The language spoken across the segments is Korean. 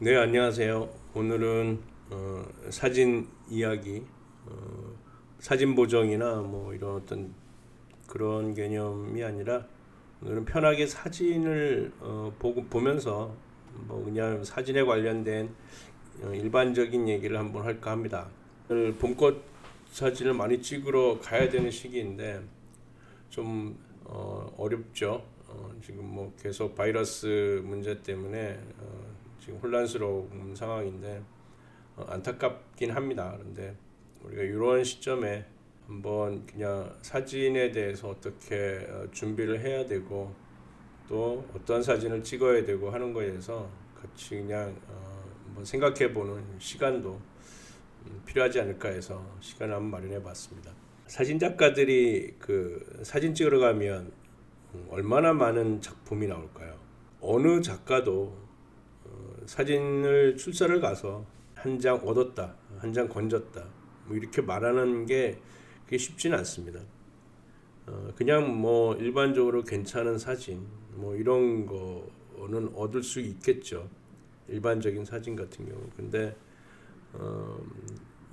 네, 안녕하세요. 오늘은 사진 이야기, 사진 보정이나 뭐 이런 어떤 그런 개념이 아니라 오늘은 편하게 사진을 보면서 뭐 그냥 사진에 관련된 일반적인 얘기를 한번 할까 합니다. 오늘 봄꽃 사진을 많이 찍으러 가야 되는 시기인데 좀 어렵죠. 지금 뭐 계속 바이러스 문제 때문에 지금 혼란스러운 상황인데 안타깝긴 합니다. 그런데 우리가 이런 시점에 한번 그냥 사진에 대해서 어떻게 준비를 해야 되고 또 어떤 사진을 찍어야 되고 하는 거에 대해서 같이 그냥 한번 생각해보는 시간도 필요하지 않을까 해서 시간을 한번 마련해 봤습니다. 사진 작가들이 그 사진 찍으러 가면 얼마나 많은 작품이 나올까요? 어느 작가도 사진을 출사를 가서 한 장 얻었다, 한 장 건졌다, 뭐 이렇게 말하는 게 그게 쉽지는 않습니다. 그냥 뭐 일반적으로 괜찮은 사진, 뭐 이런 거는 얻을 수 있겠죠. 일반적인 사진 같은 경우. 근데 어,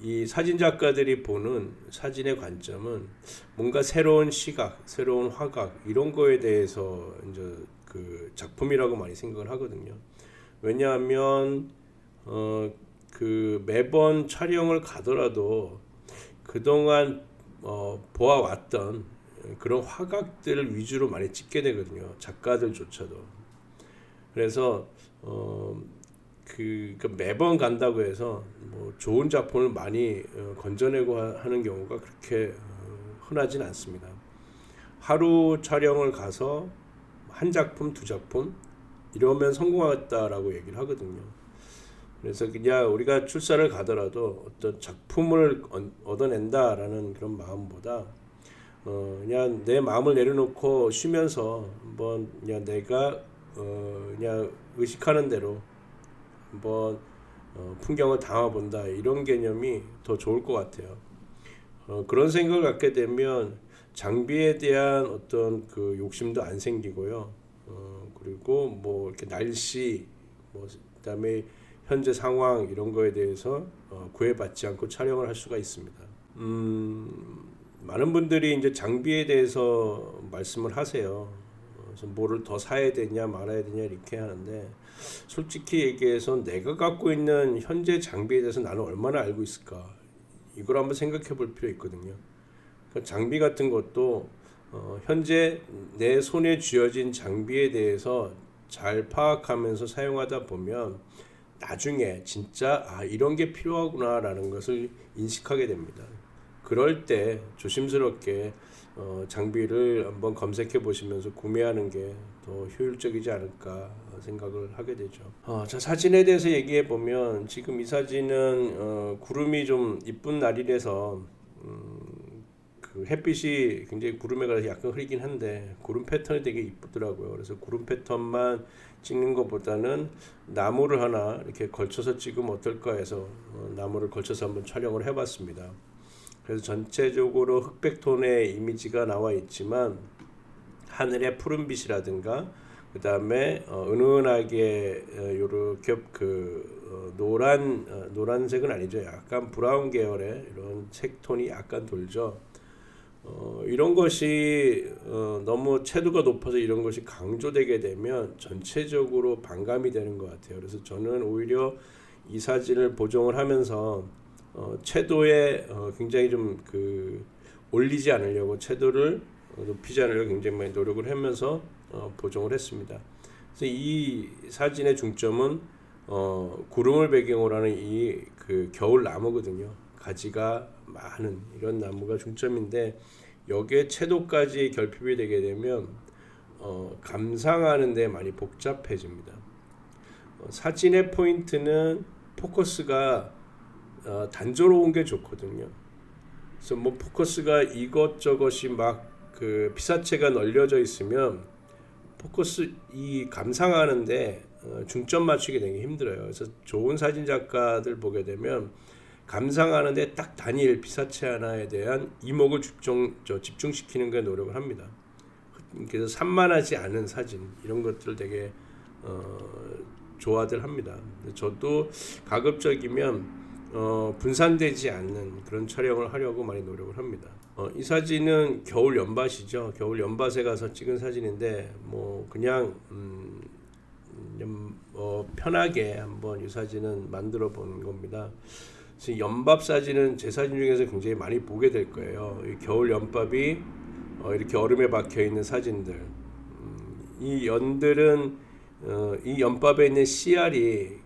이 사진 작가들이 보는 사진의 관점은 뭔가 새로운 시각, 새로운 화각 이런 거에 대해서 이제 그 작품이라고 많이 생각을 하거든요. 왜냐하면 그 매번 촬영을 가더라도 그동안 보아왔던 그런 화각들을 위주로 많이 찍게 되거든요. 작가들조차도. 그래서 그 매번 간다고 해서 뭐 좋은 작품을 많이 건져내고 하는 경우가 그렇게 흔하진 않습니다. 하루 촬영을 가서 한 작품, 두 작품 이러면 성공하겠다라고 얘기를 하거든요. 그래서 그냥 우리가 출사를 가더라도 어떤 작품을 얻어낸다라는 그런 마음보다 그냥 내 마음을 내려놓고 쉬면서 한번 그냥 내가 그냥 의식하는 대로 한번 풍경을 담아본다 이런 개념이 더 좋을 것 같아요. 그런 생각을 갖게 되면 장비에 대한 어떤 그 욕심도 안 생기고요. 그리고 뭐 이렇게 날씨, 뭐 그다음에 현재 상황 이런 거에 대해서 구애받지 않고 촬영을 할 수가 있습니다. 많은 분들이 이제 장비에 대해서 말씀을 하세요. 그래서 뭐를 더 사야 되냐 말아야 되냐 이렇게 하는데 솔직히 얘기해서 내가 갖고 있는 현재 장비에 대해서 나는 얼마나 알고 있을까 이걸 한번 생각해 볼 필요 있거든요. 그러니까 장비 같은 것도 현재 내 손에 쥐어진 장비에 대해서 잘 파악하면서 사용하다 보면 나중에 진짜 이런 게 필요하구나라는 것을 인식하게 됩니다. 그럴 때 조심스럽게 장비를 한번 검색해 보시면서 구매하는 게 더 효율적이지 않을까 생각을 하게 되죠. 자, 사진에 대해서 얘기해 보면 지금 이 사진은 구름이 좀 이쁜 날이라서 그 햇빛이 굉장히 구름에 가서 약간 흐리긴 한데 구름 패턴이 되게 이쁘더라고요. 그래서 구름 패턴만 찍는 것보다는 나무를 하나 이렇게 걸쳐서 찍으면 어떨까 해서 나무를 걸쳐서 한번 촬영을 해봤습니다. 그래서 전체적으로 흑백톤의 이미지가 나와 있지만 하늘의 푸른빛이라든가 그 다음에 은은하게 요렇게 그 노란색은 아니죠. 약간 브라운 계열의 이런 색톤이 약간 돌죠. 이런 것이 너무 채도가 높아서 이런 것이 강조되게 되면 전체적으로 반감이 되는 것 같아요. 그래서 저는 오히려 이 사진을 보정을 하면서 채도에 굉장히 좀 그 올리지 않으려고 채도를 높이지 않으려고 굉장히 많이 노력을 하면서 보정을 했습니다. 그래서 이 사진의 중점은 구름을 배경으로 하는 이 그 겨울 나무거든요. 가지가 많은 이런 나무가 중점인데 여기에 채도까지 결핍이 되게 되면 감상하는 데 많이 복잡해집니다. 사진의 포인트는 포커스가 단조로운 게 좋거든요. 그래서 뭐 포커스가 이것저것이 막 그 피사체가 널려져 있으면 포커스 이 감상하는데 중점 맞추게 되기 힘들어요. 그래서 좋은 사진 작가들 보게 되면 감상하는데 딱 단일 피사체 하나에 대한 이목을 집중시키는 게 노력을 합니다. 그래서 산만하지 않은 사진 이런 것들을 되게 좋아들 합니다. 저도 가급적이면 분산되지 않는 그런 촬영을 하려고 많이 노력을 합니다. 이 사진은 겨울 연밭이죠. 겨울 연밭에 가서 찍은 사진인데 뭐 그냥 편하게 한번 이 사진은 만들어 본 겁니다. 연밥 사진은 제 사진 중에서 굉장히 많이 보게 될 거예요. 이 겨울 연밥이 이렇게 얼음에 박혀 있는 사진들. 이 연들은 이 연밥에 있는 씨알이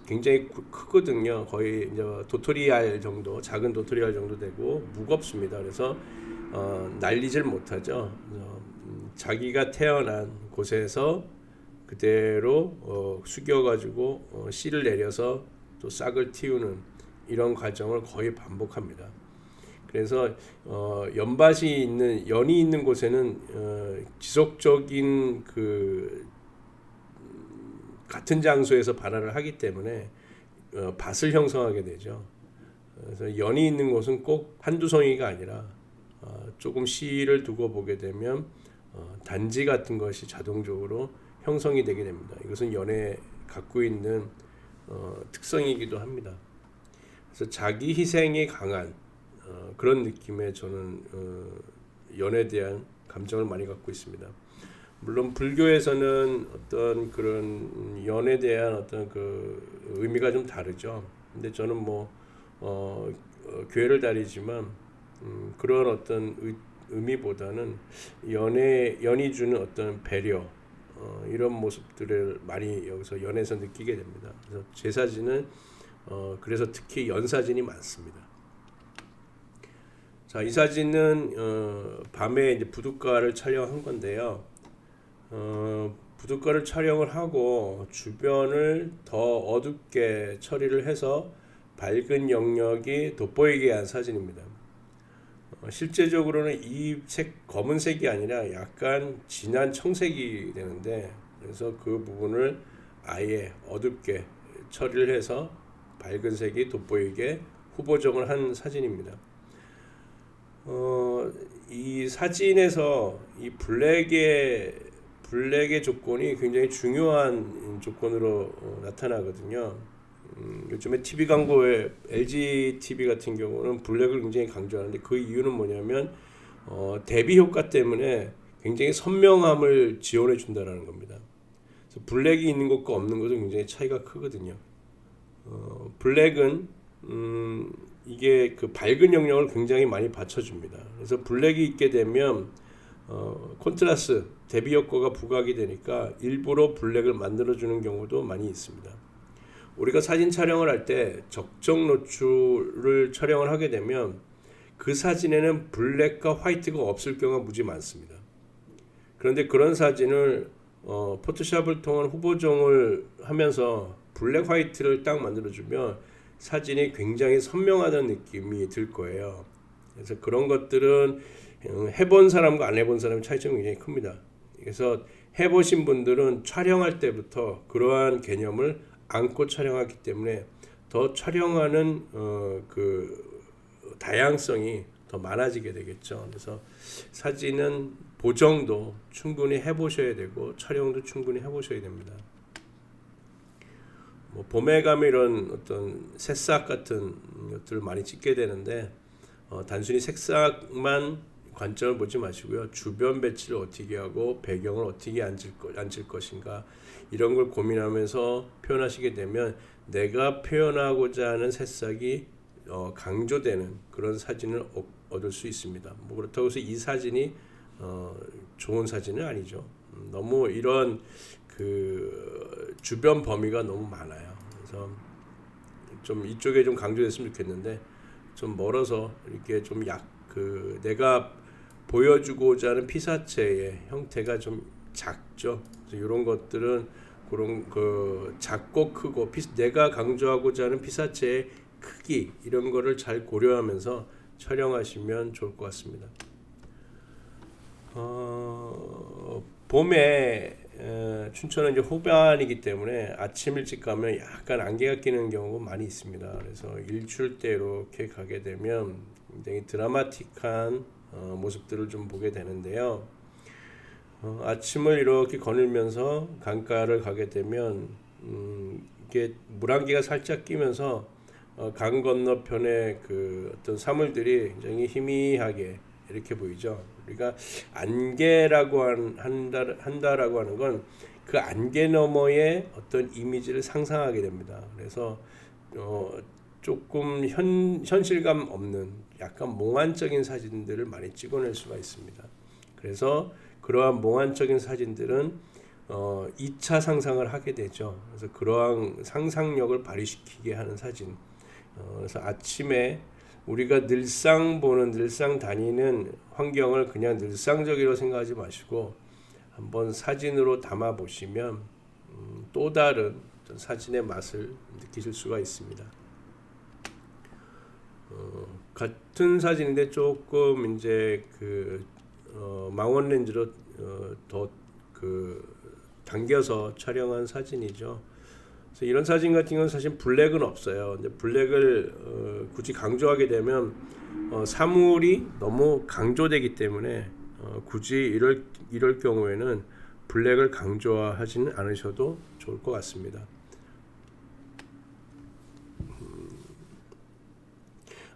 굉장히 크거든요. 거의 이제 도토리알 정도, 작은 도토리알 정도 되고 무겁습니다. 그래서 날리질 못하죠. 자기가 태어난 곳에서 그대로 숙여가지고 씨를 내려서 또 싹을 틔우는 이런 과정을 거의 반복합니다. 그래서 연이 있는 곳에는 지속적인 같은 장소에서 발화를 하기 때문에 밭을 형성하게 되죠. 그래서 연이 있는 곳은 꼭 한두 송이가 아니라 조금 씨를 두고 보게 되면 단지 같은 것이 자동적으로 형성이 되게 됩니다. 이것은 연에 갖고 있는 특성이기도 합니다. 그래서 자기 희생이 강한 그런 느낌의 저는 연에 대한 감정을 많이 갖고 있습니다. 물론 불교에서는 어떤 그런 연에 대한 어떤 의미가 좀 다르죠. 근데 저는 교회를 다니지만 그런 어떤 의미보다는 연이 주는 어떤 배려 이런 모습들을 많이 여기서 연에서 느끼게 됩니다. 그래서 제 사진은 그래서 특히 연 사진이 많습니다. 자, 이 사진은 밤에 이제 부둣가를 촬영한 건데요. 부둣가를 촬영을 하고 주변을 더 어둡게 처리를 해서 밝은 영역이 돋보이게 한 사진입니다. 실제적으로는 이 검은색이 아니라 약간 진한 청색이 되는데, 그래서 그 부분을 아예 어둡게 처리를 해서 밝은 색이 돋보이게 후보정을 한 사진입니다. 이 사진에서 이 블랙의 조건이 굉장히 중요한 조건으로 나타나거든요. 요즘에 TV 광고에 LG TV 같은 경우는 블랙을 굉장히 강조하는데 그 이유는 뭐냐면 대비 효과 때문에 굉장히 선명함을 지원해 준다라는 겁니다. 그래서 블랙이 있는 것과 없는 것은 굉장히 차이가 크거든요. 블랙은 이게 밝은 영역을 굉장히 많이 받쳐줍니다. 그래서 블랙이 있게 되면 콘트라스트 대비 효과가 부각이 되니까 일부러 블랙을 만들어주는 경우도 많이 있습니다. 우리가 사진 촬영을 할 때 적정 노출을 촬영을 하게 되면 그 사진에는 블랙과 화이트가 없을 경우가 무지 많습니다. 그런데 그런 사진을 포토샵을 통한 후보정을 하면서 블랙 화이트를 딱 만들어주면 사진이 굉장히 선명하다는 느낌이 들 거예요. 그래서 그런 것들은 해본 사람과 안 해본 사람의 차이점이 굉장히 큽니다. 그래서 해보신 분들은 촬영할 때부터 그러한 개념을 안고 촬영하기 때문에 더 촬영하는 다양성이 더 많아지게 되겠죠. 그래서 사진은 보정도 충분히 해보셔야 되고 촬영도 충분히 해보셔야 됩니다. 봄에 가면 이런 어떤 새싹 같은 것들을 많이 찍게 되는데 단순히 색상만 관점을 보지 마시고요. 주변 배치를 어떻게 하고 배경을 어떻게 앉힐 것인가 이런 걸 고민하면서 표현하시게 되면 내가 표현하고자 하는 새싹이 강조되는 그런 사진을 얻을 수 있습니다. 그렇다고 해서 이 사진이 좋은 사진은 아니죠. 너무 이런 주변 범위가 너무 많아요. 그래서 좀 이쪽에 좀 강조됐으면 좋겠는데 좀 멀어서 이렇게 좀 내가 보여주고자 하는 피사체의 형태가 좀 작죠. 그래서 이런 것들은 그런 작고 크고 내가 강조하고자 하는 피사체의 크기 이런 거를 잘 고려하면서 촬영하시면 좋을 것 같습니다. 봄에 춘천은 이제 호반이기 때문에 아침 일찍 가면 약간 안개가 끼는 경우가 많이 있습니다. 그래서 일출 때 이렇게 가게 되면 굉장히 드라마틱한 모습들을 좀 보게 되는데요. 아침을 이렇게 거닐면서 강가를 가게 되면 이게 물안개가 살짝 끼면서 강 건너편의 그 어떤 사물들이 굉장히 희미하게 이렇게 보이죠. 우리가 안개라고 한다라고 하는 건 그 안개 너머의 어떤 이미지를 상상하게 됩니다. 그래서 조금 현실감 없는 약간 몽환적인 사진들을 많이 찍어낼 수가 있습니다. 그래서 그러한 몽환적인 사진들은 2차 상상을 하게 되죠. 그래서 그러한 상상력을 발휘시키게 하는 사진. 그래서 아침에 우리가 늘상 보는, 늘상 다니는 환경을 그냥 늘상적으로 생각하지 마시고 한번 사진으로 담아 보시면 또 다른 사진의 맛을 느끼실 수가 있습니다. 같은 사진인데 조금 이제 그 망원 렌즈로 더 그 당겨서 촬영한 사진이죠. 그래서 이런 사진 같은 경우는 사실 블랙은 없어요. 근데 블랙을 굳이 강조하게 되면 사물이 너무 강조되기 때문에 굳이 이럴 경우에는 블랙을 강조하지는 않으셔도 좋을 것 같습니다.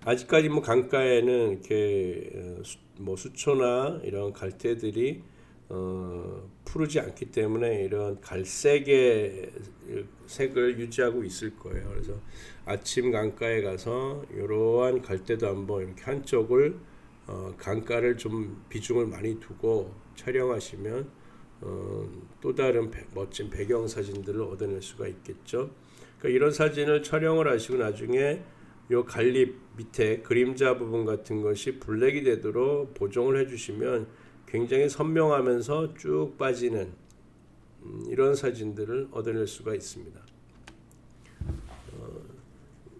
아직까지 뭐 강가에는 이렇게 뭐 수초나 이런 갈대들이 푸르지 않기 때문에 이런 갈색의 색을 유지하고 있을 거예요. 그래서 아침 강가에 가서 이러한 갈대도 한번 이렇게 한쪽을 강가를 좀 비중을 많이 두고 촬영하시면 또 다른 멋진 배경 사진들을 얻어낼 수가 있겠죠. 그러니까 이런 사진을 촬영을 하시고 나중에 요 갈립 밑에 그림자 부분 같은 것이 블랙이 되도록 보정을 해주시면 굉장히 선명하면서 쭉 빠지는 이런 사진들을 얻어낼 수가 있습니다.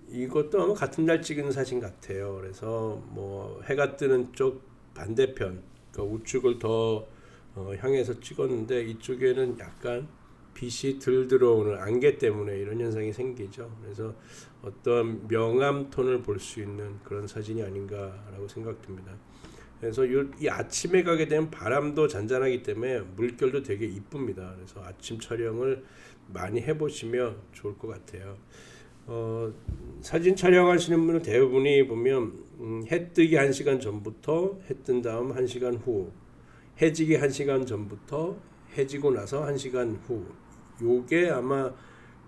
이것도 아마 같은 날 찍은 사진 같아요. 그래서 뭐 해가 뜨는 쪽 반대편, 그러니까 우측을 더 향해서 찍었는데 이쪽에는 약간 빛이 덜 들어오는 안개 때문에 이런 현상이 생기죠. 그래서 어떤 명암 톤을 볼 수 있는 그런 사진이 아닌가라고 생각됩니다. 그래서 이 아침에 가게 되면 바람도 잔잔하기 때문에 물결도 되게 이쁩니다. 그래서 아침 촬영을 많이 해보시면 좋을 것 같아요. 사진 촬영하시는 분은 대부분이 보면 해 뜨기 1시간 전부터 해 뜬 다음 1시간 후, 해지기 1시간 전부터 해지고 나서 1시간 후, 요게 아마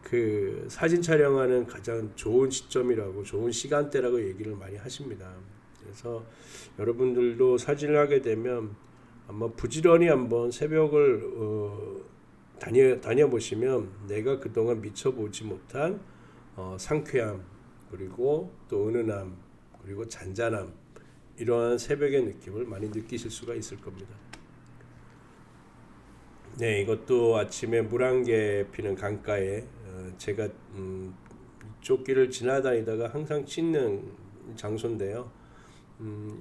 그 사진 촬영하는 가장 좋은 시점이라고, 좋은 시간대라고 얘기를 많이 하십니다. 그래서 여러분들도 사진을 하게 되면 아마 부지런히 한번 새벽을 다녀보시면 내가 그동안 미쳐보지 못한 상쾌함, 그리고 또 은은함, 그리고 잔잔함, 이러한 새벽의 느낌을 많이 느끼실 수가 있을 겁니다. 네, 이것도 아침에 물안개 피는 강가에 제가 이쪽 길을 지나다니다가 항상 찍는 장소인데요.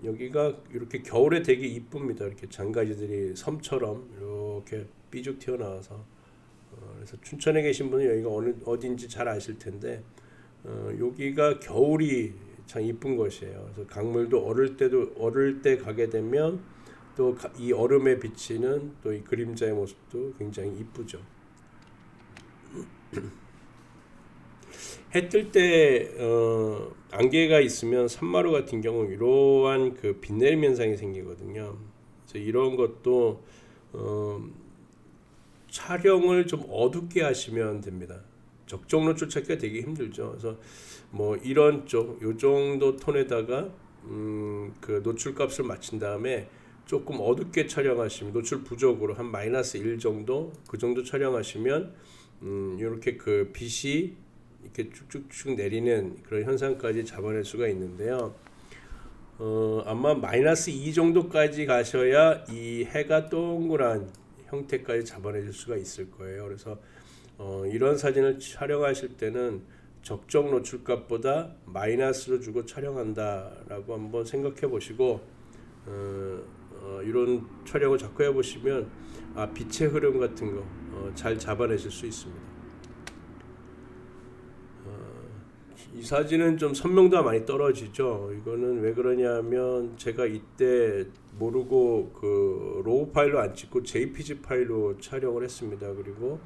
여기가 이렇게 겨울에 되게 이쁩니다. 이렇게 장가지들이 섬처럼 이렇게 삐죽 튀어나와서 그래서 춘천에 계신 분은 여기가 어딘지 잘 아실 텐데 여기가 겨울이 참 이쁜 것이에요. 그래서 강물도 얼을 때 가게 되면 또 이 얼음에 비치는 또 이 그림자의 모습도 굉장히 이쁘죠. 해 뜰 때 안개가 있으면 산마루 같은 경우 이러한 그 빛내림 현상이 생기거든요. 그래서 이런 것도 촬영을 좀 어둡게 하시면 됩니다. 적정 노출 찾기가 되게 힘들죠. 그래서 뭐 이런 요 정도 톤에다가 그 노출 값을 맞춘 다음에 조금 어둡게 촬영하시면 노출 부족으로 한 -1 정도 그 정도 촬영하시면 이렇게 그 빛이 이렇게 쭉쭉쭉 내리는 그런 현상까지 잡아낼 수가 있는데요. 아마 -2 정도까지 가셔야 이 해가 동그란 형태까지 잡아낼 수가 있을 거예요. 그래서 이런 사진을 촬영하실 때는 적정 노출값보다 마이너스로 주고 촬영한다라고 한번 생각해 보시고 이런 촬영을 자꾸 해보시면 빛의 흐름 같은 거 잘 잡아내실 수 있습니다. 이 사진은 좀 선명도가 많이 떨어지죠. 이거는 왜 그러냐면 제가 이때 모르고 그 로우 파일로 안 찍고 JPG 파일로 촬영을 했습니다. 그리고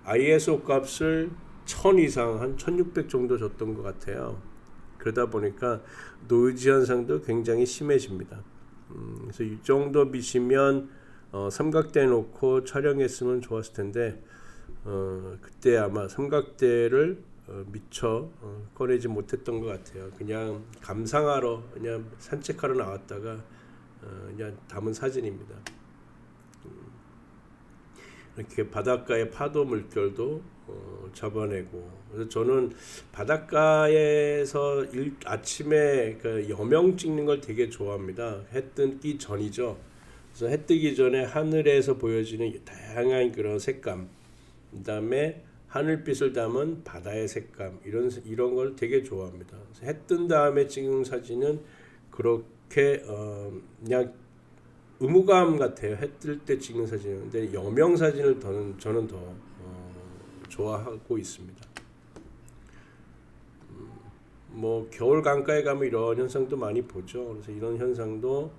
ISO 값을 1000 이상 한 1600 정도 줬던 것 같아요. 그러다 보니까 노이즈 현상도 굉장히 심해집니다. 그래서 이 정도 빛이면 삼각대 놓고 촬영했으면 좋았을 텐데 그때 아마 삼각대를 미처 꺼내지 못했던 것 같아요. 그냥 감상하러 그냥 산책하러 나왔다가 그냥 담은 사진입니다. 이렇게 바닷가의 파도 물결도 잡아내고, 그래서 저는 바닷가에서 아침에 그 여명 찍는 걸 되게 좋아합니다. 해 뜨기 전이죠. 그래서 해 뜨기 전에 하늘에서 보여지는 다양한 그런 색감, 그다음에 하늘빛을 담은 바다의 색감, 이런 걸 되게 좋아합니다. 해 뜬 다음에 찍은 사진은 그렇게 그냥 의무감 같아요. 해 뜰 때 찍는 사진은. 근데 여명 사진을 저는 더 좋아하고 있습니다. 뭐 겨울 강가에 가면 이런 현상도 많이 보죠. 그래서 이런 현상도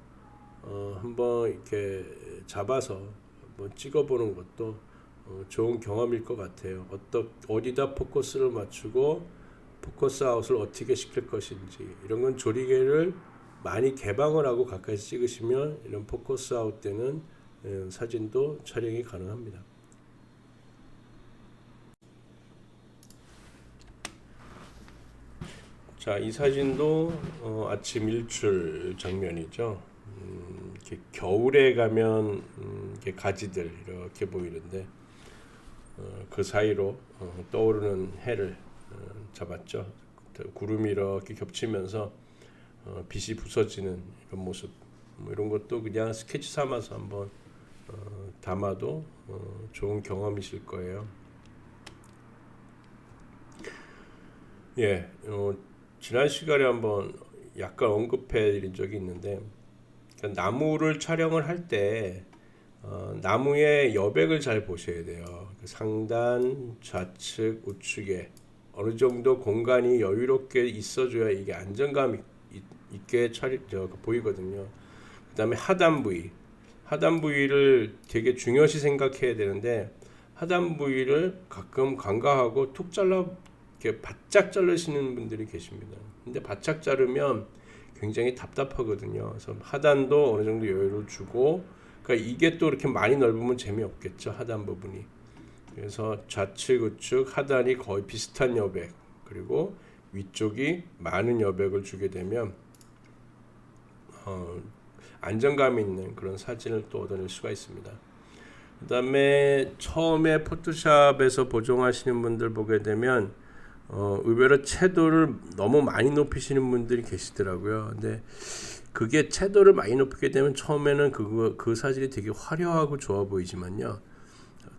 한번 이렇게 잡아서 한번 찍어보는 것도 좋은 경험일 것 같아요. 어디다 포커스를 맞추고 포커스 아웃을 어떻게 시킬 것인지, 이런 건 조리개를 많이 개방을 하고 가까이 찍으시면 이런 포커스 아웃 때는 사진도 촬영이 가능합니다. 자, 이 사진도 아침 일출 장면이죠. 이렇게 겨울에 가면 이렇게 가지들 이렇게 보이는데 그 사이로 떠오르는 해를 잡았죠. 구름이 이렇게 겹치면서 빛이 부서지는 이런 모습, 뭐 이런 것도 그냥 스케치 삼아서 한번 담아도 좋은 경험이실 거예요. 예, 지난 시간에 한번 약간 언급해 드린 적이 있는데, 그러니까 나무를 촬영을 할 때 나무의 여백을 잘 보셔야 돼요. 상단, 좌측, 우측에 어느 정도 공간이 여유롭게 있어줘야 이게 안정감 있게 보이거든요. 그 다음에 하단 부위를 되게 중요시 생각해야 되는데, 하단 부위를 가끔 간과하고 툭 잘라 이렇게 바짝 자르시는 분들이 계십니다. 근데 바짝 자르면 굉장히 답답하거든요. 그래서 하단도 어느 정도 여유를 주고, 그러니까 이게 또 이렇게 많이 넓으면 재미없겠죠, 하단 부분이. 그래서 좌측, 우측, 하단이 거의 비슷한 여백, 그리고 위쪽이 많은 여백을 주게 되면 안정감 있는 그런 사진을 또 얻어낼 수가 있습니다. 그 다음에 처음에 포토샵에서 보정하시는 분들 보게 되면 의외로 채도를 너무 많이 높이시는 분들이 계시더라고요. 근데 그게 채도를 많이 높이게 되면 처음에는 그 사진이 되게 화려하고 좋아 보이지만요,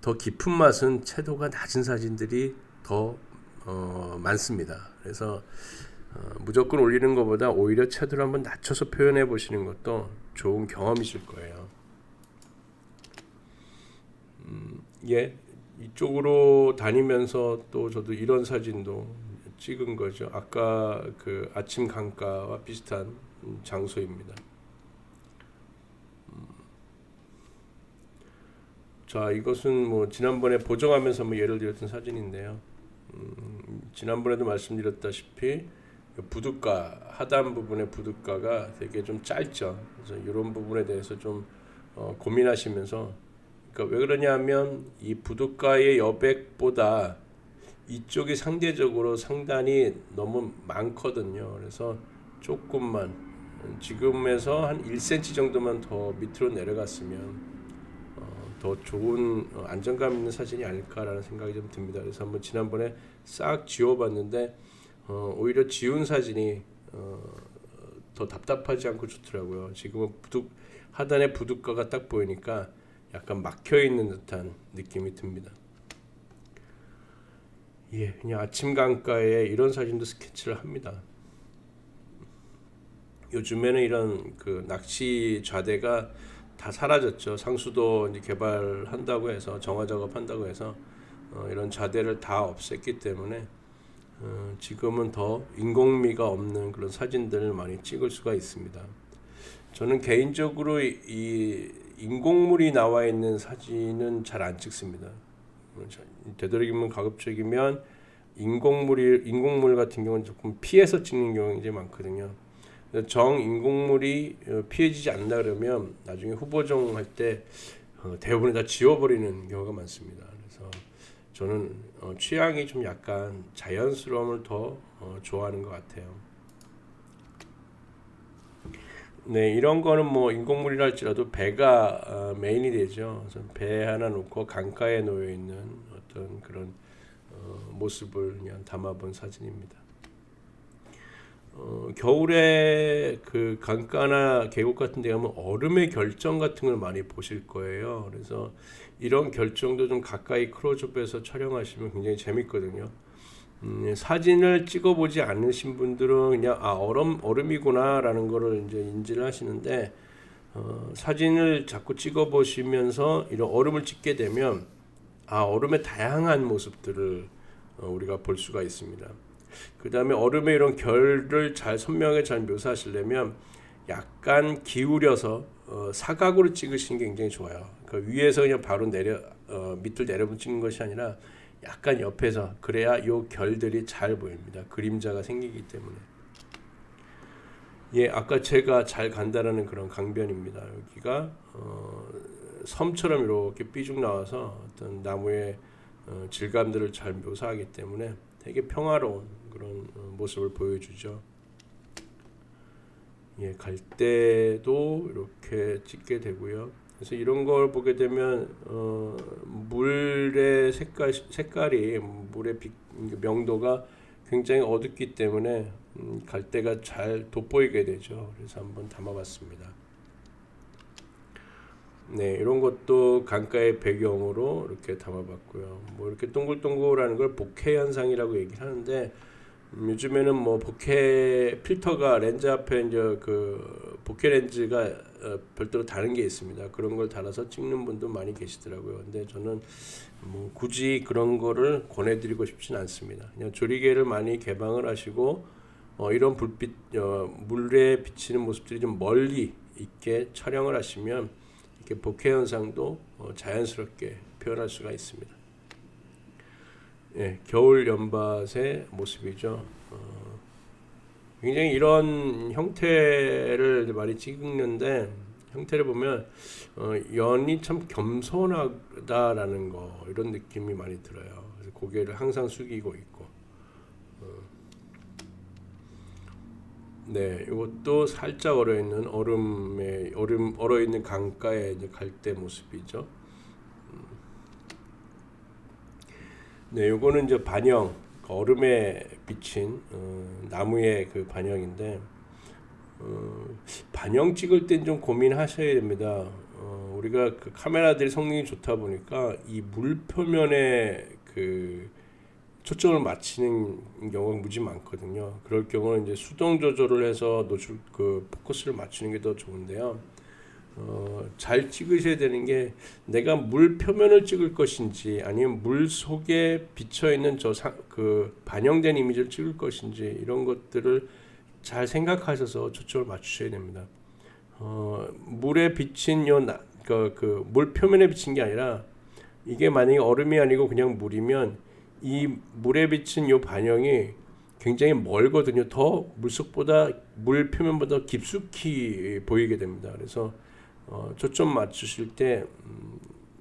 더 깊은 맛은 채도가 낮은 사진들이 더 많습니다. 그래서 무조건 올리는 것보다 오히려 채도를 한번 낮춰서 표현해 보시는 것도 좋은 경험이실 거예요. 예, 이쪽으로 다니면서 또 저도 이런 사진도 찍은 거죠. 아까 그 아침 강가와 비슷한 장소입니다. 자, 이것은 뭐 지난번에 보정하면서 뭐 예를 들었던 사진인데요. 지난번에도 말씀드렸다시피 부둣가, 하단 부분의 부둣가가 되게 좀 짧죠. 그래서 이런 부분에 대해서 좀 고민하시면서, 그러니까 왜 그러냐면 이 부둣가의 여백보다 이쪽이 상대적으로 상단이 너무 많거든요. 그래서 조금만, 지금에서 한 1cm 정도만 더 밑으로 내려갔으면 더 좋은 안정감 있는 사진이 아닐까라는 생각이 좀 듭니다. 그래서 한번 지난번에 싹 지워봤는데 오히려 지운 사진이 더 답답하지 않고 좋더라고요. 지금은 하단에 부둣가가 딱 보이니까 약간 막혀 있는 듯한 느낌이 듭니다. 예, 그냥 아침 강가에 이런 사진도 스케치를 합니다. 요즘에는 이런 그 낚시 좌대가 다 사라졌죠. 상수도 이제 개발한다고 해서, 정화 작업한다고 해서 이런 좌대를 다 없앴기 때문에 지금은 더 인공미가 없는 그런 사진들을 많이 찍을 수가 있습니다. 저는 개인적으로 이 인공물이 나와 있는 사진은 잘 안 찍습니다. 되도록이면 가급적이면 인공물 같은 경우는 조금 피해서 찍는 경우가 굉장히 많거든요. 정 인공물이 피해지지 않는다 그러면 나중에 후보정 할 때 대부분 다 지워버리는 경우가 많습니다. 그래서 저는 취향이 좀 약간 자연스러움을 더 좋아하는 것 같아요. 네, 이런 거는 뭐 인공물이라 할지라도 배가 메인이 되죠. 그래서 배 하나 놓고 강가에 놓여 있는 어떤 그런 모습을 그냥 담아본 사진입니다. 겨울에 그 강가나 계곡 같은 데 가면 얼음의 결정 같은 걸 많이 보실 거예요. 그래서 이런 결정도 좀 가까이 클로즈업해서 촬영하시면 굉장히 재밌거든요. 사진을 찍어보지 않으신 분들은 그냥 얼음이구나라는 거를 이제 인지를 하시는데 사진을 자꾸 찍어보시면서 이런 얼음을 찍게 되면 얼음의 다양한 모습들을 우리가 볼 수가 있습니다. 그 다음에 얼음의 이런 결을 선명하게 잘 묘사하시려면 약간 기울여서 사각으로 찍으시는 게 굉장히 좋아요. 그 위에서 그냥 바로 밑을 내려보고 찍는 것이 아니라 약간 옆에서, 그래야 이 결들이 잘 보입니다. 그림자가 생기기 때문에. 예, 아까 제가 잘 간다라는 그런 강변입니다. 여기가 섬처럼 이렇게 삐죽 나와서 어떤 나무의 질감들을 잘 묘사하기 때문에 되게 평화로운 그런 모습을 보여주죠. 예, 갈 때도 이렇게 찍게 되고요. 그래서 이런 걸 보게 되면 물의 색깔이 물의 명도가 굉장히 어둡기 때문에 갈 때가 잘 돋보이게 되죠. 그래서 한번 담아봤습니다. 네, 이런 것도 강가의 배경으로 이렇게 담아봤고요. 뭐 이렇게 동글동글하는 걸 보케 현상이라고 얘기를 하는데 요즘에는 뭐 보케 필터가 렌즈 앞에 이제 그 보케 렌즈가 별도로 다른 게 있습니다. 그런 걸 달아서 찍는 분도 많이 계시더라고요. 근데 저는 뭐 굳이 그런 거를 권해드리고 싶지는 않습니다. 그냥 조리개를 많이 개방을 하시고 이런 불빛 물에 비치는 모습들이 좀 멀리 있게 촬영을 하시면 이렇게 보케 현상도 자연스럽게 표현할 수가 있습니다. 예, 겨울 연밭의 모습이죠. 굉장히 이런 형태를 많이 찍는데 형태를 보면 연이 참 겸손하다라는 거, 이런 느낌이 많이 들어요. 그래서 고개를 항상 숙이고 있고. 네, 이것도 살짝 얼어 있는 얼어 있는 강가에 이제 갈대 모습이죠. 네, 요거는 이제 반영, 얼음에 비친 나무의 그 반영인데 반영 찍을 땐 좀 고민하셔야 됩니다. 우리가 그 카메라들이 성능이 좋다 보니까 이 물 표면에 그 초점을 맞추는 경우가 무지 많거든요. 그럴 경우는 이제 수동 조절을 해서 노출 그 포커스를 맞추는 게 더 좋은데요. 잘 찍으셔야 되는 게 내가 물 표면을 찍을 것인지 아니면 물 속에 비쳐 있는 그 반영된 이미지를 찍을 것인지 이런 것들을 잘 생각하셔서 초점을 맞추셔야 됩니다. 물에 비친 그 물 표면에 비친 게 아니라 이게 만약에 얼음이 아니고 그냥 물이면 이 물에 비친 요 반영이 굉장히 멀거든요. 더 물속보다 물 표면보다 깊숙이 보이게 됩니다. 그래서 초점 맞추실 때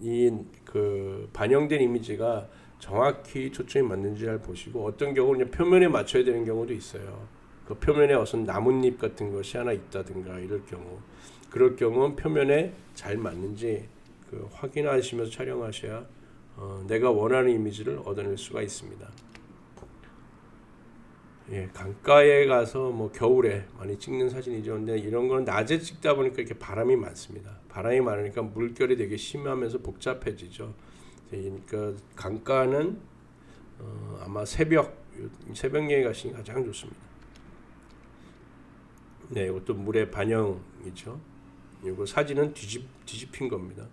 이 그 반영된 이미지가 정확히 초점이 맞는지 잘 보시고, 어떤 경우는 표면에 맞춰야 되는 경우도 있어요. 그 표면에 어떤 나뭇잎 같은 것이 하나 있다든가 이럴 경우, 그럴 경우는 표면에 잘 맞는지 그 확인하시면서 촬영하셔야 내가 원하는 이미지를 얻어낼 수가 있습니다. 예, 강가에 가서 뭐 겨울에 많이 찍는 사진이죠. 근데 이런 건 낮에 찍다 보니까 이렇게 바람이 많습니다. 바람이 많으니까 물결이 되게 심하면서 복잡해지죠. 그러니까 강가는 아마 새벽에 가시는 게 가장 좋습니다. 네, 이것도 물의 반영이죠. 이거 사진은 뒤집힌 겁니다.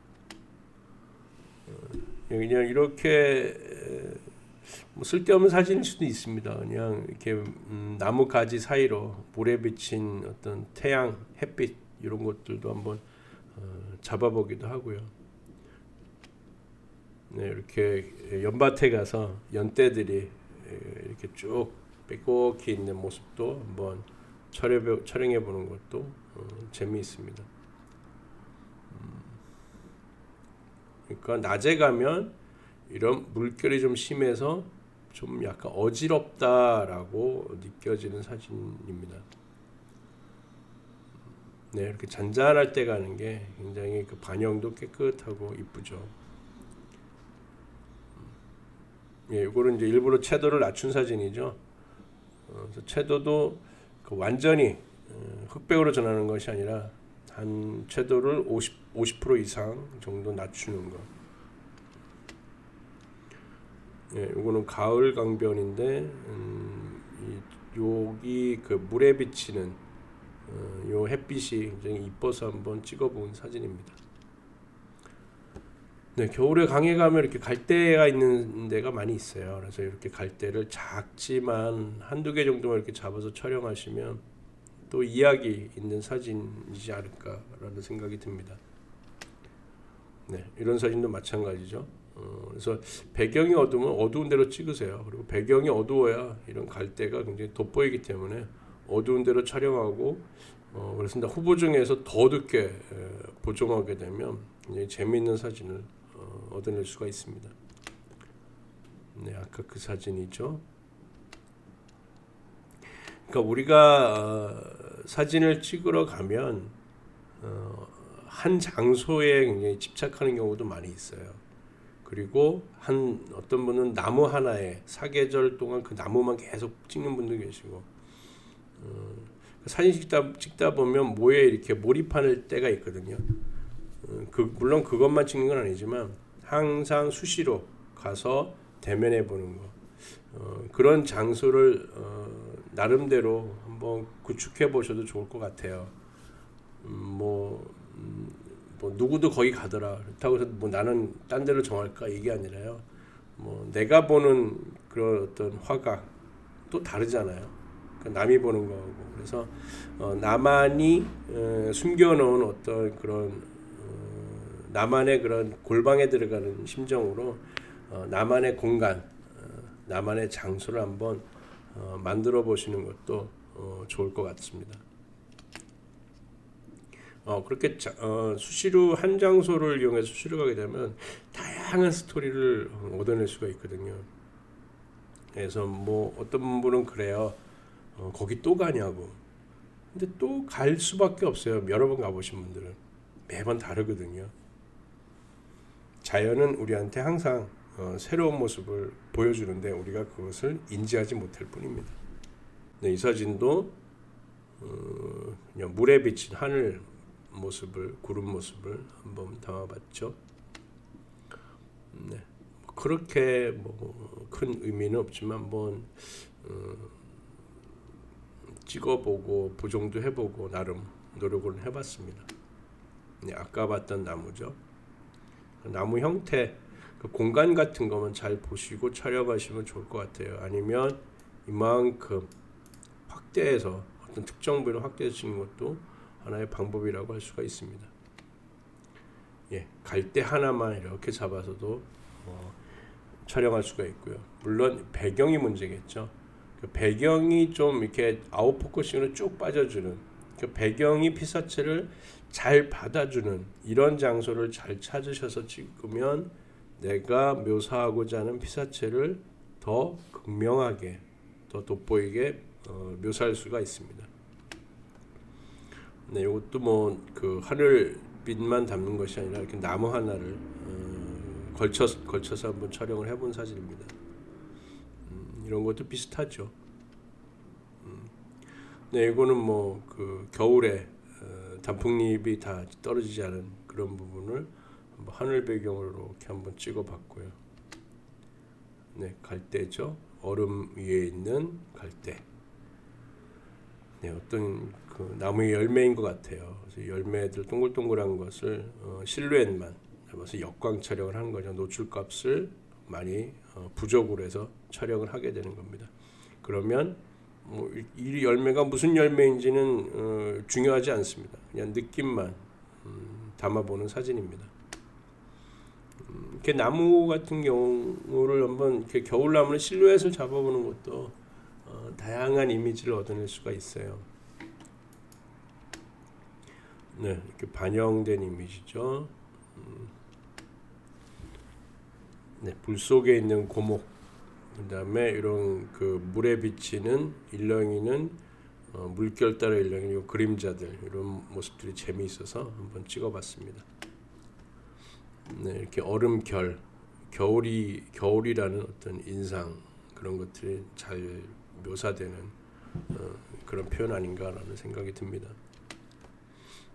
그냥 이렇게 뭐 쓸데없는 사진일 수도 있습니다. 그냥 이렇게 나무 가지 사이로 물에 비친 어떤 태양, 햇빛 이런 것들도 한번 잡아보기도 하고요. 네, 이렇게 연밭에 가서 연대들이 이렇게 쭉 빼곡히 있는 모습도 한번 촬영해 보는 것도 재미있습니다. 그러니까 낮에 가면 이런 물결이 좀 심해서 좀 약간 어지럽다라고 느껴지는 사진입니다. 네, 이렇게 잔잔할 때 가는 게 굉장히 그 반영도 깨끗하고 이쁘죠. 예, 이거는 이제 일부러 채도를 낮춘 사진이죠. 그래서 채도도 그 완전히 흑백으로 전하는 것이 아니라 한 채도를 50% 이상 정도 낮추는 거. 예, 이거는 가을 강변인데 여기 그 물에 비치는 요 햇빛이 굉장히 이뻐서 한번 찍어본 사진입니다. 네, 겨울에 강에 가면 이렇게 갈대가 있는 데가 많이 있어요. 그래서 이렇게 갈대를 작지만 한두 개 정도만 이렇게 잡아서 촬영하시면 또 이야기 있는 사진이지 않을까라는 생각이 듭니다. 네, 이런 사진도 마찬가지죠. 그래서 배경이 어두우면 어두운 데로 찍으세요. 그리고 배경이 어두워야 이런 갈대가 굉장히 돋보이기 때문에 어두운 데로 촬영하고 그렇습니다. 후보 중에서 더 어둡게 보정하게 되면 재미있는 사진을 얻어낼 수가 있습니다. 네, 아까 그 사진이죠. 그러니까 우리가 사진을 찍으러 가면 한 장소에 굉장히 집착하는 경우도 많이 있어요. 그리고 어떤 분은 나무 하나에 사계절 동안 그 나무만 계속 찍는 분도 계시고 사진 찍다 보면 뭐에 이렇게 몰입할 때가 있거든요. 물론 그것만 찍는 건 아니지만 항상 수시로 가서 대면해 보는 거 그런 장소를 나름대로 한번 구축해 보셔도 좋을 것 같아요. 뭐 누구도 거기 가더라. 그렇다고 해서 뭐 나는 딴 데로 정할까 이게 아니라요. 뭐 내가 보는 그런 어떤 화각 또 다르잖아요. 그러니까 남이 보는 거하고 그래서 나만이 숨겨놓은 어떤 그런 나만의 그런 골방에 들어가는 심정으로 나만의 공간, 나만의 장소를 한번 만들어 보시는 것도 좋을 것 같습니다. 그렇게 수시로 한 장소를 이용해서 수시로 가게 되면 다양한 스토리를 얻어낼 수가 있거든요. 그래서 뭐 어떤 분은 그래요. 거기 또 가냐고. 근데 또 갈 수밖에 없어요. 여러 번 가보신 분들은 매번 다르거든요. 자연은 우리한테 항상 새로운 모습을 보여주는데 우리가 그것을 인지하지 못할 뿐입니다. 네, 이 사진도 그냥 물에 비친 하늘 모습을 구름 모습을 한번 담아봤죠. 네, 그렇게 뭐 큰 의미는 없지만 한번 찍어보고 보정도 해보고 나름 노력을 해봤습니다. 네, 아까 봤던 나무죠. 나무 형태, 그 공간 같은 거만 잘 보시고 촬영하시면 좋을 것 같아요. 아니면 이만큼 확대해서 어떤 특정 부위를 확대해서 찍는 것도 하나의 방법이라고 할 수가 있습니다. 예, 갈대 하나만 이렇게 잡아서도 촬영할 수가 있고요. 물론 배경이 문제겠죠. 그 배경이 좀 이렇게 아웃포커싱으로 쭉 빠져주는, 그 배경이 피사체를 잘 받아주는 이런 장소를 잘 찾으셔서 찍으면 내가 묘사하고자 하는 피사체를 더 극명하게, 더 돋보이게 묘사할 수가 있습니다. 네, 이것도 뭐 그 하늘빛만 담는 것이 아니라 이렇게 나무 하나를 걸쳐서 한번 촬영을 해본 사진입니다. 이런 것도 비슷하죠. 네, 이거는 뭐 그 겨울에 단풍잎이 다 떨어지지 않은 그런 부분을 한번 하늘 배경으로 이렇게 한번 찍어봤고요. 네, 갈대죠. 얼음 위에 있는 갈대. 네, 어떤 그 나무의 열매인 것 같아요. 그래서 열매들 동글동글한 것을 실루엣만 잡아서 역광 촬영을 하는 거죠. 노출값을 많이 부족으로 해서 촬영을 하게 되는 겁니다. 그러면 뭐 이 열매가 무슨 열매인지는 중요하지 않습니다. 그냥 느낌만 담아보는 사진입니다. 이렇게 나무 같은 경우를 한번 이렇게 겨울나무는 실루엣을 잡아보는 것도 다양한 이미지를 얻어낼 수가 있어요. 네, 이렇게 반영된 이미지죠. 네, 불 속에 있는 고목, 그다음에 이런 그 물에 비치는 일렁이는 물결 따라 일렁이는 그림자들, 이런 모습들이 재미있어서 한번 찍어봤습니다. 네, 이렇게 얼음결, 겨울이라는 어떤 인상, 그런 것들이 잘 묘사되는 그런 표현 아닌가라는 생각이 듭니다.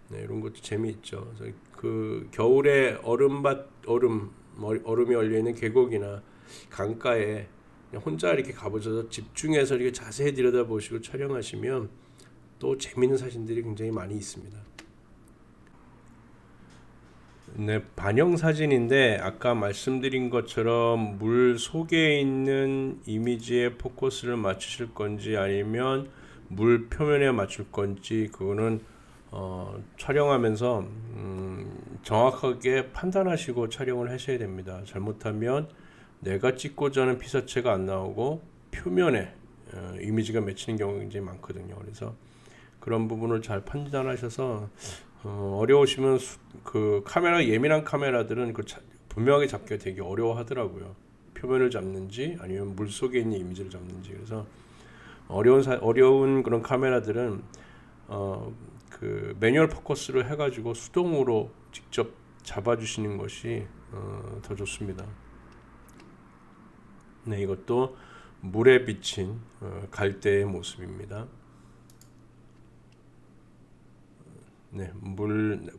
네, 이런 것도 재미있죠. 그 겨울에 얼음이 얼려 있는 계곡이나 강가에 그냥 혼자 이렇게 가보셔서 집중해서 이렇게 자세히 들여다보시고 촬영하시면 또 재미있는 사진들이 굉장히 많이 있습니다. 네, 반영 사진인데 아까 말씀드린 것처럼 물 속에 있는 이미지에 포커스를 맞추실 건지 아니면 물 표면에 맞출 건지 그거는 촬영하면서 정확하게 판단하시고 촬영을 하셔야 됩니다. 잘못하면 내가 찍고자 하는 피사체가 안 나오고 표면에 이미지가 맺히는 경우가 굉장히 많거든요. 그래서 그런 부분을 잘 판단하셔서 어려우시면 그 예민한 카메라들은 분명하게 잡기가 되게 어려워하더라고요. 표면을 잡는지 아니면 물 속에 있는 이미지를 잡는지. 그래서 어려운 그런 카메라들은 그 매뉴얼 포커스를 해가지고 수동으로 직접 잡아주시는 것이 더 좋습니다. 네, 이것도 물에 비친 갈대의 모습입니다. 네,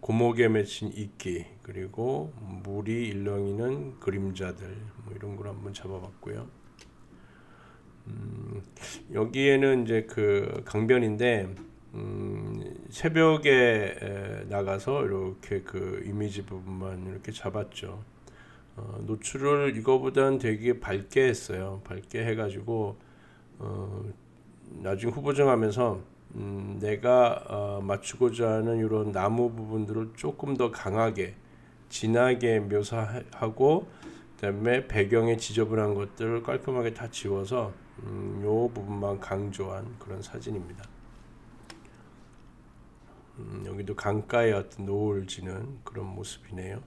고목에 맺힌 이끼, 그리고 물이 일렁이는 그림자들, 뭐 이런 걸 한번 잡아봤고요. 여기에는 이제 그 강변인데 새벽에 나가서 이렇게 그 이미지 부분만 이렇게 잡았죠. 노출을 이거보단 되게 밝게 했어요. 밝게 해가지고 나중에 후보 정하면서 내가 맞추고자 하는 이런 나무 부분들을 조금 더 강하게 진하게 묘사하고 그다음에 배경에 지저분한 것들을 깔끔하게 다 지워서 요 부분만 강조한 그런 사진입니다. 여기도 강가의 어떤 노을 지는 그런 모습이네요.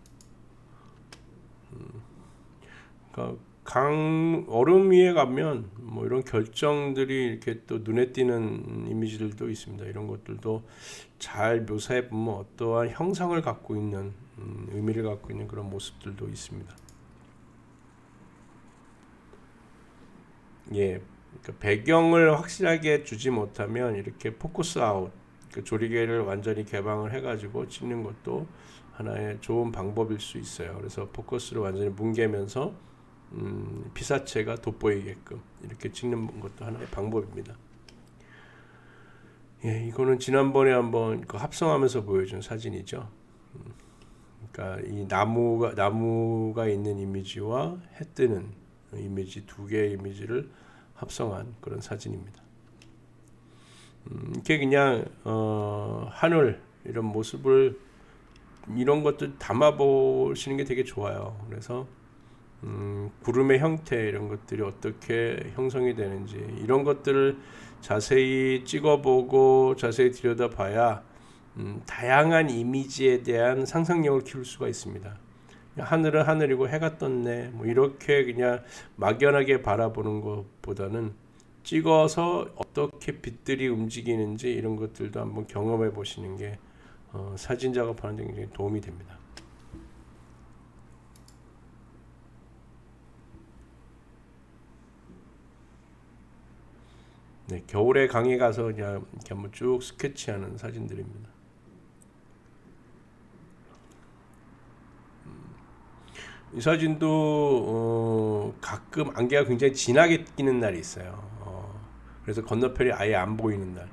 그러니까 얼음 위에 가면 뭐 이런 결정들이 이렇게 또 눈에 띄는 이미지들도 있습니다. 이런 것들도 잘 묘사해 보면 어떠한 형상을 갖고 있는 의미를 갖고 있는 그런 모습들도 있습니다. 예, 그러니까 배경을 확실하게 주지 못하면 이렇게 포커스 아웃, 그 조리개를 완전히 개방을 해가지고 찍는 것도 하나의 좋은 방법일 수 있어요. 그래서 포커스를 완전히 뭉개면서 피사체가 돋보이게끔 이렇게 찍는 것도 하나의 방법입니다. 예, 이거는 지난번에 한번 그 합성하면서 보여준 사진이죠. 그러니까 이 나무가 있는 이미지와 해 뜨는 이미지 두 개의 이미지를 합성한 그런 사진입니다. 이렇게 그냥 하늘 이런 모습을 이런 것들 담아 보시는 게 되게 좋아요. 그래서 구름의 형태 이런 것들이 어떻게 형성이 되는지 이런 것들을 자세히 찍어보고 자세히 들여다봐야 다양한 이미지에 대한 상상력을 키울 수가 있습니다. 하늘은 하늘이고 해가 떴네 뭐 이렇게 그냥 막연하게 바라보는 것보다는 찍어서 어떻게 빛들이 움직이는지 이런 것들도 한번 경험해 보시는 게 사진 작업하는 데 굉장히 도움이 됩니다. 네, 겨울에 강에 가서 그냥 이렇게 한번 쭉 스케치하는 사진들입니다. 이 사진도 가끔 안개가 굉장히 진하게 끼는 날이 있어요. 그래서 건너편이 아예 안 보이는 날.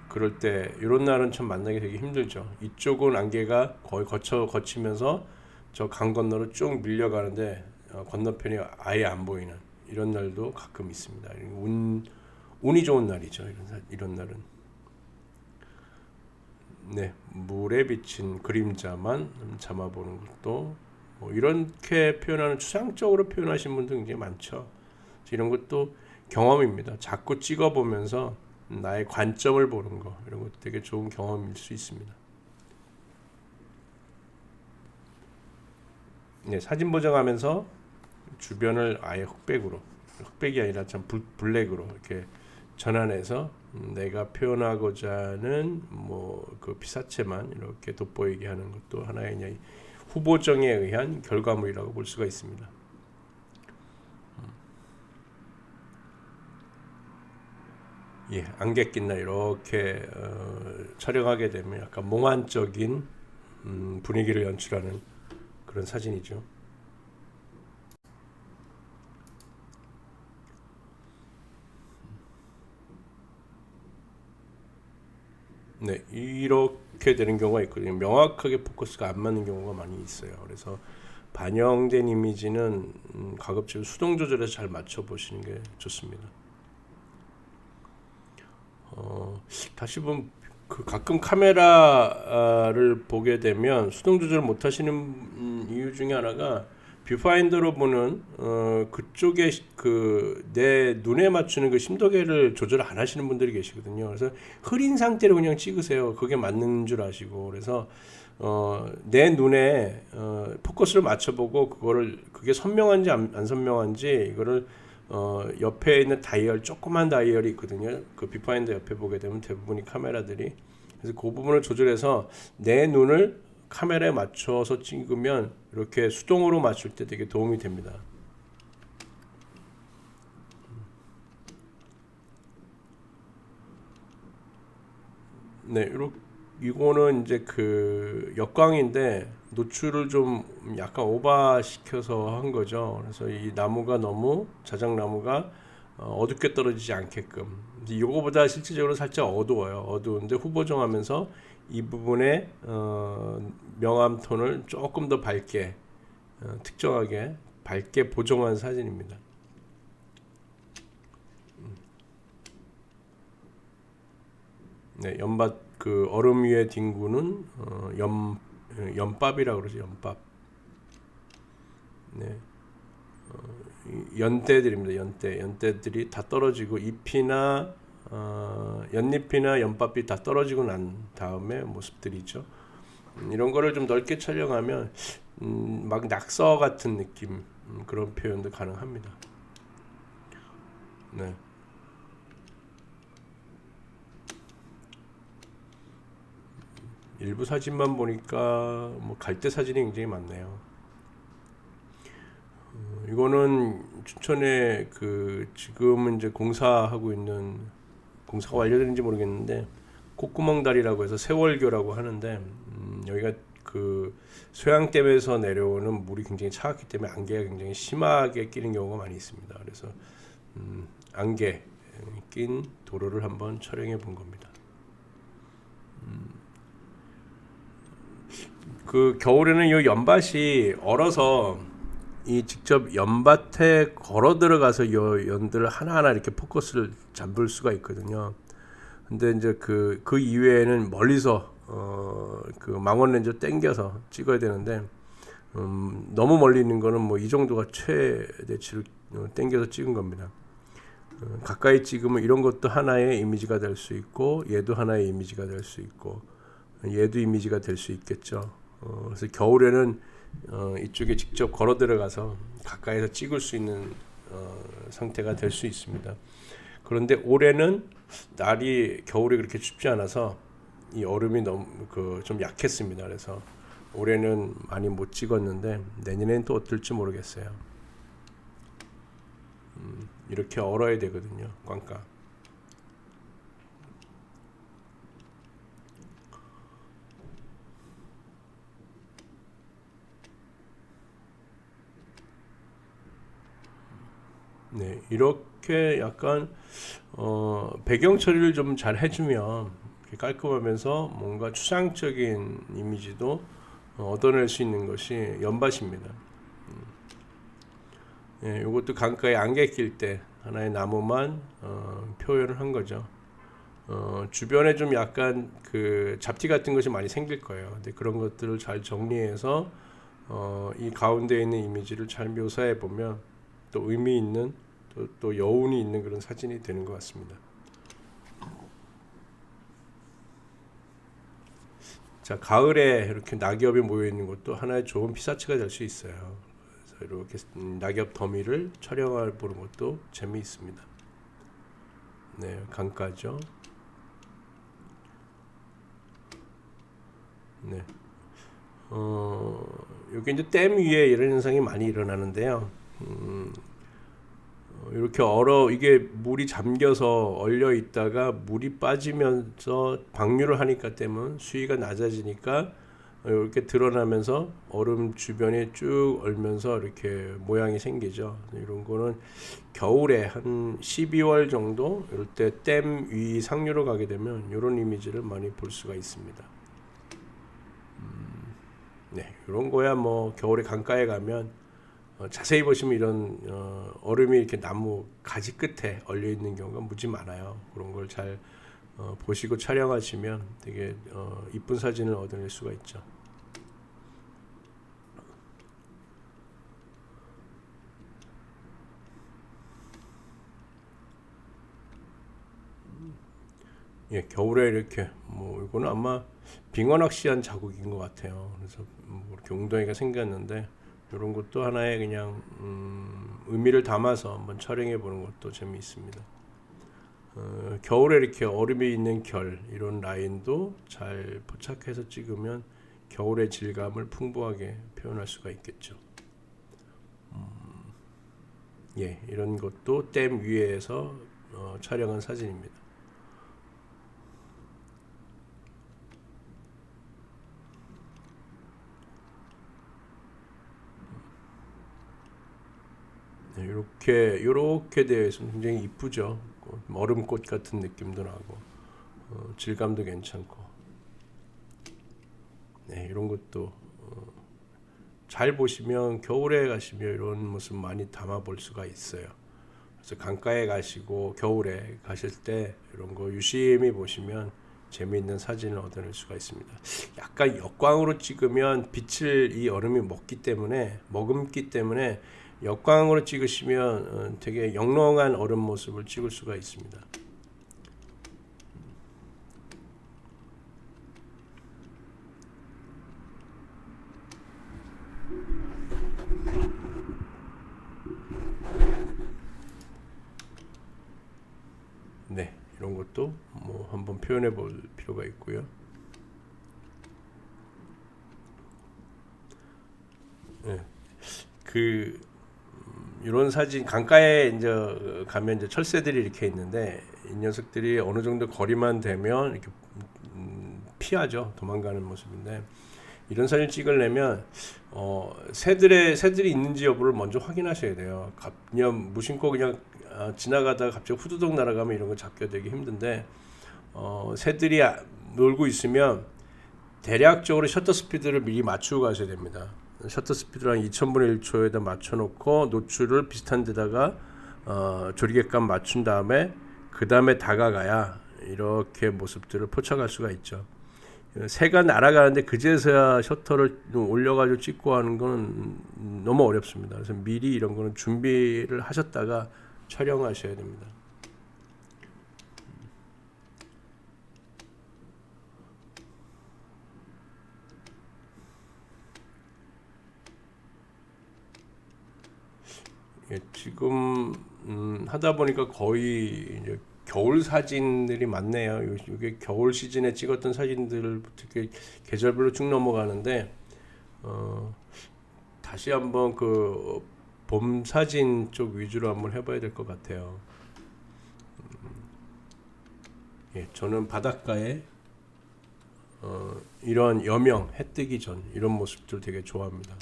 그럴 때 이런 날은 참 만나기 되게 힘들죠. 이쪽은 안개가 거의 거치면서 저 강 건너로 쭉 밀려가는데 건너편이 아예 안 보이는 이런 날도 가끔 있습니다. 운이 좋은 날이죠. 이런 날은. 네, 물에 비친 그림자만 잡아보는 것도 이렇게 표현하는 추상적으로 표현하시는 분도 굉장히 많죠. 이런 것도 경험입니다. 자꾸 찍어보면서 나의 관점을 보는 거, 이런 것도 되게 좋은 경험일 수 있습니다. 네, 사진 보정하면서 주변을 아예 흑백이 아니라 참 블랙으로 이렇게 전환해서 내가 표현하고자 하는 그 피사체만 이렇게 돋보이게 하는 것도 하나의 그냥 후보정에 의한 결과물이라고 볼 수가 있습니다. 예, 안개 낀 날 이렇게 촬영하게 되면 약간 몽환적인 분위기를 연출하는 그런 사진이죠. 네, 이렇게 되는 경우가 있거든요. 명확하게 포커스가 안 맞는 경우가 많이 있어요. 그래서 반영된 이미지는 가급적 수동 조절해서 잘 맞춰 보시는 게 좋습니다. 다시 보면 가끔 카메라를 보게 되면 수동 조절 못 하시는 이유 중에 하나가 뷰파인더로 보는 그쪽에 내 눈에 맞추는 그 심도계를 조절 안 하시는 분들이 계시거든요. 그래서 흐린 상태로 그냥 찍으세요. 그게 맞는 줄 아시고. 그래서 내 눈에 포커스를 맞춰보고 그게 선명한지 안 선명한지 이거를 옆에 있는 다이얼, 조그만 다이얼이 있거든요. 그 뷰파인더 옆에 보게 되면 대부분이 카메라들이, 그래서 그 부분을 조절해서 내 눈을 카메라에 맞춰서 찍으면 이렇게 수동으로 맞출 때 되게 도움이 됩니다. 네, 이거는 이제 그 역광인데 노출을 좀 약간 오버시켜서 한 거죠. 그래서 이 나무가 너무 자작나무가 어둡게 떨어지지 않게끔. 이거보다 실질적으로 살짝 어두워요. 어두운데 후보정하면서 이 부분에 명암 톤을 조금 더 밝게 특정하게 밝게 보정한 사진입니다. 네, 연밭 그 얼음 위에 뒹구는 연밥이라고 그러죠. 연밥. 네. 연대들입니다. 연대들이 다 떨어지고 잎이나 연잎이나 연밥이 다 떨어지고 난 다음에 모습들이죠. 이런 거를 좀 넓게 촬영하면 막 낙서 같은 느낌, 그런 표현도 가능합니다. 네. 일부 사진만 보니까 갈대 사진이 굉장히 많네요. 이거는 춘천에 지금은 이제 공사가 완료되는지 모르겠는데 콧구멍다리라고 해서 세월교라고 하는데 여기가 그 소양댐에서 내려오는 물이 굉장히 차갑기 때문에 안개가 굉장히 심하게 끼는 경우가 많이 있습니다. 그래서 안개 낀 도로를 한번 촬영해 본 겁니다. 그 겨울에는 이 연밭이 얼어서 이 직접 연밭에 걸어 들어가서 이 연들을 하나하나 이렇게 포커스를 잡을 수가 있거든요. 근데 이제 그 이외에는 멀리서 그 망원 렌즈 땡겨서 찍어야 되는데 너무 멀리 있는 거는 이 정도가 최대치를 땡겨서 찍은 겁니다. 가까이 찍으면 이런 것도 하나의 이미지가 될 수 있고 얘도 하나의 이미지가 될 수 있고 얘도 이미지가 될 수 있겠죠. 그래서 겨울에는 이쪽에 직접 걸어 들어가서 가까이서 찍을 수 있는 상태가 될 수 있습니다. 그런데 올해는 겨울이 그렇게 춥지 않아서 이 얼음이 너무 좀 약했습니다. 그래서 올해는 많이 못 찍었는데 내년에는 또 어떨지 모르겠어요. 이렇게 얼어야 되거든요. 꽝꽝. 네, 이렇게 약간 배경 처리를 좀 잘 해주면 깔끔하면서 뭔가 추상적인 이미지도 얻어낼 수 있는 것이 연밭입니다. 예, 이것도 강가에 안개 낄 때 하나의 나무만 표현을 한 거죠. 주변에 좀 약간 그 잡티 같은 것이 많이 생길 거예요. 근데 그런 것들을 잘 정리해서 이 가운데 있는 이미지를 잘 묘사해 보면 또 의미 있는 또 여운이 있는 그런 사진이 되는 것 같습니다. 자, 가을에 이렇게 낙엽이 모여 있는 것도 하나의 좋은 피사체가 될 수 있어요. 그래서 이렇게 낙엽 더미를 촬영해 보는 것도 재미있습니다. 네, 강가죠. 네. 여기 이제 댐 위에 이런 현상이 많이 일어나는데요. 이렇게 이게 물이 잠겨서 얼려 있다가 물이 빠지면서 방류를 하니까 댐은 수위가 낮아지니까 이렇게 드러나면서 얼음 주변에 쭉 얼면서 이렇게 모양이 생기죠. 이런 거는 겨울에 한 12월 정도 이럴 때 댐 위 상류로 가게 되면 이런 이미지를 많이 볼 수가 있습니다. 네, 이런 거야 뭐 겨울에 강가에 가면 자세히 보시면 이런 얼음이 이렇게 나무 가지 끝에 얼려 있는 경우가 무지 많아요. 그런 걸 잘 보시고 촬영하시면 되게 이쁜 사진을 얻어낼 수가 있죠. 예, 겨울에 이렇게 뭐 이거는 아마 빙어 낚시한 자국인 것 같아요. 그래서 뭐 이렇게 웅덩이가 생겼는데 이런 것도 하나의 그냥 의미를 담아서 한번 촬영해 보는 것도 재미있습니다. 겨울에 이렇게 얼음이 있는 결 이런 라인도 잘 포착해서 찍으면 겨울의 질감을 풍부하게 표현할 수가 있겠죠. 예, 이런 것도 댐 위에서 촬영한 사진입니다. 네, 이렇게 되어 있으면 굉장히 이쁘죠. 얼음꽃 같은 느낌도 나고 질감도 괜찮고. 네, 이런 것도 잘 보시면 겨울에 가시면 이런 모습 많이 담아 볼 수가 있어요. 그래서 강가에 가시고 겨울에 가실 때 이런 거 유심히 보시면 재미있는 사진을 얻어낼 수가 있습니다. 약간 역광으로 찍으면 빛을 이 얼음이 머금기 때문에 역광으로 찍으시면 되게 영롱한 얼음 모습을 찍을 수가 있습니다. 네, 이런 것도 뭐 한번 표현해 볼 필요가 있고요. 네, 이런 사진 강가에 이제 가면 이제 철새들이 이렇게 있는데 이 녀석들이 어느 정도 거리만 되면 이렇게 피하죠. 도망가는 모습인데 이런 사진 찍으려면 새들이 있는지 여부를 먼저 확인하셔야 돼요. 그냥 무심코 그냥 지나가다가 갑자기 후두둑 날아가면 이런 거 잡기가 되게 힘든데 새들이 놀고 있으면 대략적으로 셔터 스피드를 미리 맞추고 가셔야 됩니다. 셔터 스피드를 한 2000분의 1초에다 맞춰놓고 노출을 비슷한 데다가 조리개감 맞춘 다음에 그 다음에 다가가야 이렇게 모습들을 포착할 수가 있죠. 새가 날아가는데 그제서야 셔터를 올려가지고 찍고 하는 건 너무 어렵습니다. 그래서 미리 이런 거는 준비를 하셨다가 촬영하셔야 됩니다. 예, 지금 하다 보니까 거의 이제 겨울 사진들이 많네요. 이게 겨울 시즌에 찍었던 사진들을 특히 계절별로 쭉 넘어가는데 다시 한번 그 봄 사진 쪽 위주로 한번 해봐야 될 것 같아요. 예, 저는 바닷가에 이런 여명, 해 뜨기 전 이런 모습들 되게 좋아합니다.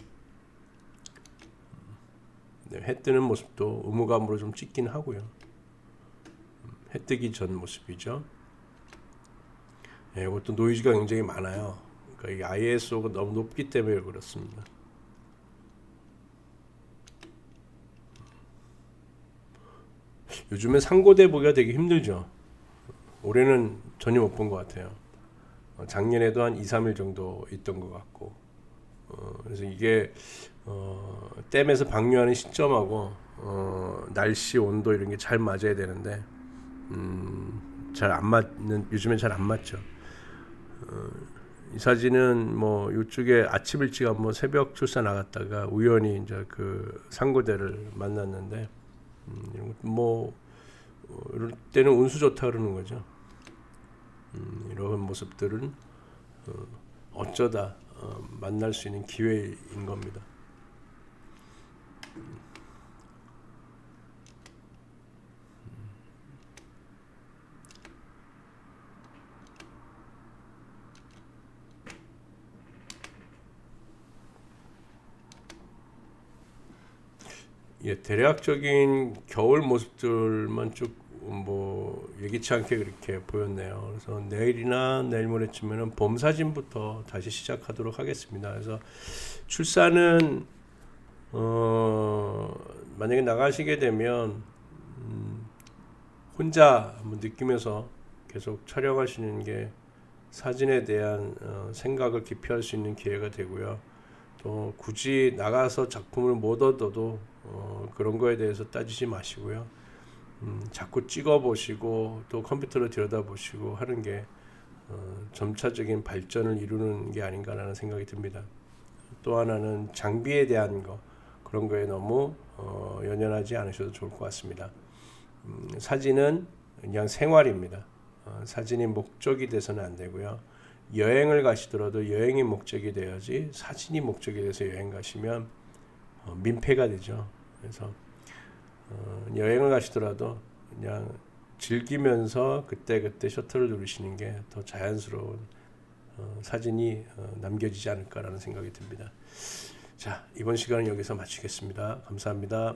네, 해 뜨는 모습도 의무감으로 좀 찍긴 하고요. 해 뜨기 전 모습이죠. 네, 이것도 노이즈가 굉장히 많아요. 그러니까 이 ISO가 너무 높기 때문에 그렇습니다. 요즘에 상고대 보기가 되게 힘들죠. 올해는 전혀 못 본 것 같아요. 작년에도 한 2, 3일 정도 있던 것 같고 그래서 이게 댐에서 방류하는 시점하고 날씨 온도 이런 게 잘 맞아야 되는데 잘 안 맞는 요즘엔 잘 안 맞죠. 이 사진은 뭐 이쪽에 아침 일찍 한번 새벽 출사 나갔다가 우연히 이제 그 상고대를 만났는데 뭐 이럴 때는 운수 좋다 그러는 거죠. 이런 모습들은 어쩌다 만날 수 있는 기회인 겁니다. 예, 대략적인 겨울 모습들만 쭉 뭐 예기치 않게 그렇게 보였네요. 그래서 내일이나 내일 모레쯤에는 봄 사진부터 다시 시작하도록 하겠습니다. 그래서 출산은 만약에 나가시게 되면 혼자 한번 느끼면서 계속 촬영하시는 게 사진에 대한 생각을 깊이 할 수 있는 기회가 되고요. 또 굳이 나가서 작품을 못 얻어도 그런 거에 대해서 따지지 마시고요. 자꾸 찍어보시고 또 컴퓨터로 들여다보시고 하는 게 점차적인 발전을 이루는 게 아닌가라는 생각이 듭니다. 또 하나는 장비에 대한 거 그런 거에 너무 연연하지 않으셔도 좋을 것 같습니다. 사진은 그냥 생활입니다. 사진이 목적이 돼서는 안 되고요. 여행을 가시더라도 여행이 목적이 돼야지 사진이 목적이 돼서 여행 가시면 민폐가 되죠. 그래서 여행을 가시더라도 그냥 즐기면서 그때그때 셔터를 누르시는 게 더 자연스러운 사진이 남겨지지 않을까라는 생각이 듭니다. 자, 이번 시간은 여기서 마치겠습니다. 감사합니다.